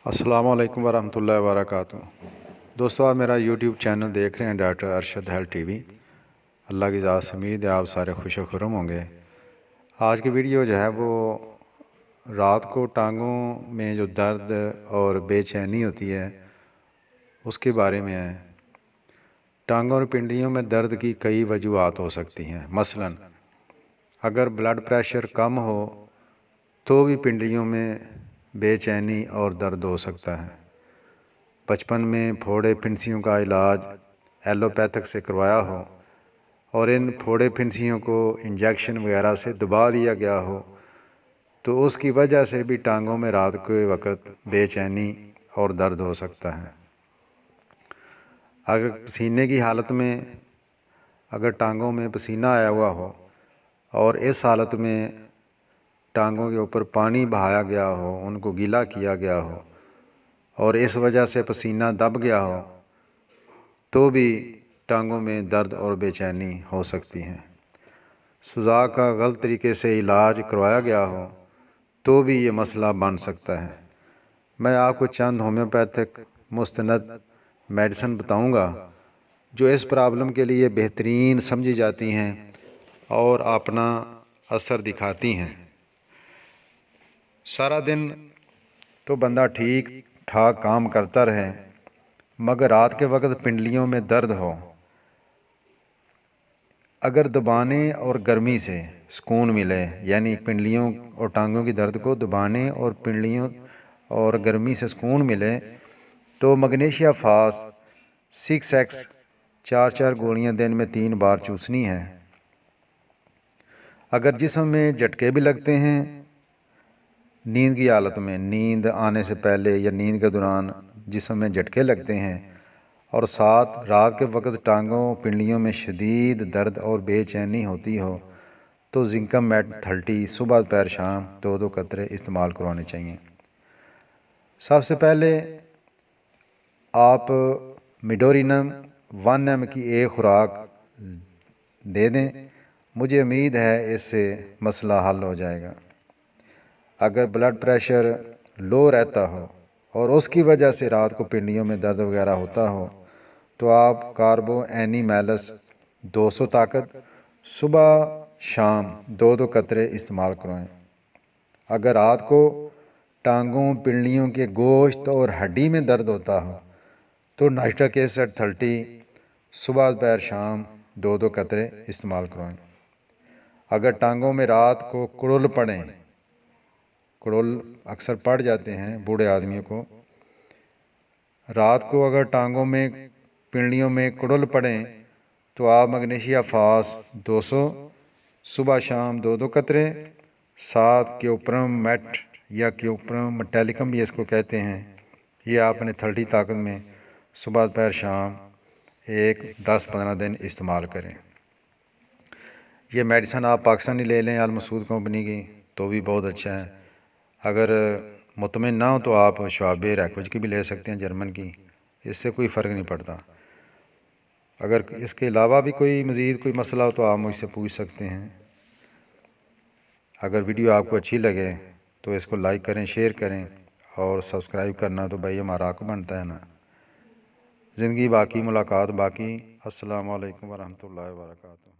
السلام علیکم ورحمۃ اللہ وبرکاتہ۔ دوستو، آپ میرا یوٹیوب چینل دیکھ رہے ہیں doctor Arshad health TV. اللہ کی ذات سے امید ہے آپ سارے خوش و خرم ہوں گے۔ آج کی ویڈیو جو ہے وہ رات کو ٹانگوں میں جو درد اور بے چینی ہوتی ہے اس کے بارے میں ہے۔ ٹانگوں اور پنڈلیوں میں درد کی کئی وجوہات ہو سکتی ہیں۔ مثلا اگر بلڈ پریشر کم ہو تو بھی پنڈلیوں میں بے چینی اور درد ہو سکتا ہے۔ بچپن میں پھوڑے پھنسیوں کا علاج ایلوپیتھک سے کروایا ہو اور ان پھوڑے پھنسیوں کو انجیکشن وغیرہ سے دبا دیا گیا ہو تو اس کی وجہ سے بھی ٹانگوں میں رات کے وقت بے چینی اور درد ہو سکتا ہے۔ اگر پسینے کی حالت میں اگر ٹانگوں میں پسینہ آیا ہوا ہو اور اس حالت میں ٹانگوں کے اوپر پانی بہایا گیا ہو، ان کو گیلا کیا گیا ہو اور اس وجہ سے پسینہ دب گیا ہو تو بھی ٹانگوں میں درد اور بے چینی ہو سکتی ہے۔ سوزاک کا غلط طریقے سے علاج کروایا گیا ہو تو بھی یہ مسئلہ بن سکتا ہے۔ میں آپ کو چند ہومیوپیتھک مستند میڈیسن بتاؤں گا جو اس پرابلم کے لیے بہترین سمجھی جاتی ہیں اور اپنا اثر دکھاتی ہیں۔ سارا دن تو بندہ ٹھیک ٹھاک کام کرتا رہے مگر رات کے وقت پنڈلیوں میں درد ہو، اگر دبانے اور گرمی سے سکون ملے، یعنی پنڈلیوں اور ٹانگوں کی درد کو دبانے اور پنڈلیوں اور گرمی سے سکون ملے تو مگنیشیا فاس 6x 4 گولیاں دن میں 3 بار چوسنی ہے۔ اگر جسم میں جھٹکے بھی لگتے ہیں نیند کی حالت میں، نیند آنے سے پہلے یا نیند کے دوران جسم میں جھٹکے لگتے ہیں اور ساتھ رات کے وقت ٹانگوں پنڈلیوں میں شدید درد اور بے چینی ہوتی ہو تو زنکم میٹ 30 صبح دوپہر شام 2 قطرے استعمال کروانے چاہیے۔ سب سے پہلے آپ میڈورینم 1 mg کی ایک خوراک دے دیں، مجھے امید ہے اس سے مسئلہ حل ہو جائے گا۔ اگر بلڈ پریشر لو رہتا ہو اور اس کی وجہ سے رات کو پنڈلیوں میں درد وغیرہ ہوتا ہو تو آپ کاربو اینی میلس 200 طاقت صبح شام 2 قطرے استعمال کروائیں۔ اگر رات کو ٹانگوں پنڈلیوں کے گوشت اور ہڈی میں درد ہوتا ہو تو نائٹرک ایسڈ 30 صبح دوپہر شام 2 قطرے استعمال کروائیں۔ اگر ٹانگوں میں رات کو کڑل پڑیں، کڑل اکثر پڑ جاتے ہیں بوڑھے آدمیوں کو، رات کو اگر ٹانگوں میں پنڈلیوں میں کڑل پڑیں تو آپ مگنیشیا فاس 200 صبح شام 2 قطرے ساتھ کیوپرم میٹ یا کیوپرم میٹیلکم بھی اس کو کہتے ہیں، یہ آپ نے 30 طاقت میں صبح دوپہر شام 10-15 دن استعمال کریں۔ یہ میڈیسن آپ پاکستانی لے لیں المسعود کمپنی کی تو بھی بہت اچھا ہے۔ اگر مطمئن نہ ہو تو آپ شوابے ریکوج کی بھی لے سکتے ہیں، جرمن کی، اس سے کوئی فرق نہیں پڑتا۔ اگر اس کے علاوہ بھی کوئی مزید کوئی مسئلہ ہو تو آپ مجھ سے پوچھ سکتے ہیں۔ اگر ویڈیو آپ کو اچھی لگے تو اس کو لائک کریں، شیئر کریں اور سبسکرائب کرنا تو بھائی ہمارا حق بنتا ہے نا۔ زندگی باقی، ملاقات باقی۔ السلام علیکم ورحمۃ اللہ وبرکاتہ۔